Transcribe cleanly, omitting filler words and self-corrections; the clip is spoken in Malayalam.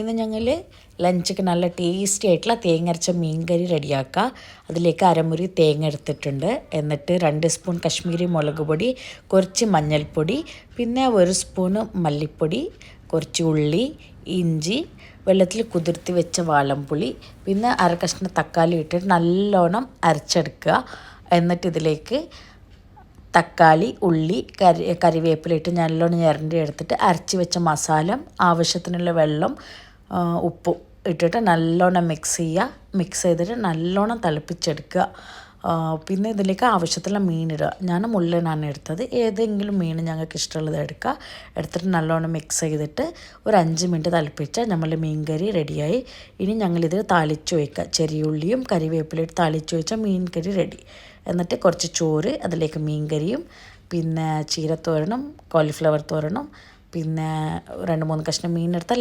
ഇന്ന് ഞങ്ങൾ ലഞ്ചൊക്കെ നല്ല ടേസ്റ്റി ആയിട്ടുള്ള തേങ്ങ അരച്ച മീൻ കറി റെഡിയാക്കുക. അതിലേക്ക് അരമുറി തേങ്ങ എടുത്തിട്ടുണ്ട്. എന്നിട്ട് 2 സ്പൂൺ കശ്മീരി മുളക് പൊടി, കുറച്ച് മഞ്ഞൾപ്പൊടി, പിന്നെ 1 സ്പൂണ് മല്ലിപ്പൊടി, കുറച്ച് ഉള്ളി, ഇഞ്ചി, വെള്ളത്തിൽ കുതിർത്തി വെച്ച വാളംപുളി, പിന്നെ അര കഷ്ണം തക്കാളി ഇട്ടിട്ട് നല്ലോണം അരച്ചെടുക്കുക. എന്നിട്ട് ഇതിലേക്ക് തക്കാളി, ഉള്ളി, കറിവേപ്പില ഇട്ട് നല്ലോണം ഞരണ്ടി എടുത്തിട്ട് അരച്ച് വെച്ച മസാല, ആവശ്യത്തിനുള്ള വെള്ളം, ഉപ്പും ഇട്ടിട്ട് നല്ലോണം മിക്സ് ചെയ്യുക. മിക്സ് ചെയ്തിട്ട് നല്ലോണം തിളപ്പിച്ചെടുക്കുക. പിന്നെ ഇതിലേക്ക് ആവശ്യത്തിലുള്ള മീനിടുക. ഞാൻ മുള്ളനാണ് എടുത്തത്. ഏതെങ്കിലും മീൻ ഞങ്ങൾക്ക് ഇഷ്ടമുള്ളത് എടുത്തിട്ട് നല്ലോണം മിക്സ് ചെയ്തിട്ട് ഒരു 5 മിനിറ്റ് തിളപ്പിച്ചാൽ നമ്മൾ മീൻ കറി റെഡിയായി. ഇനി ഞങ്ങളിത് താളിച്ച് വയ്ക്കുക. ചെറിയ ഉള്ളിയും കറിവേപ്പിലയിട്ട് താളിച്ച് വെച്ചാൽ മീൻ കറി റെഡി. എന്നിട്ട് കുറച്ച് ചോറ്, അതിലേക്ക് മീൻ കറിയും, പിന്നെ ചീരത്തോരനും, കോളിഫ്ലവർ തോരനും, പിന്നെ 2-3 കഷ്ണം മീനെടുത്താൽ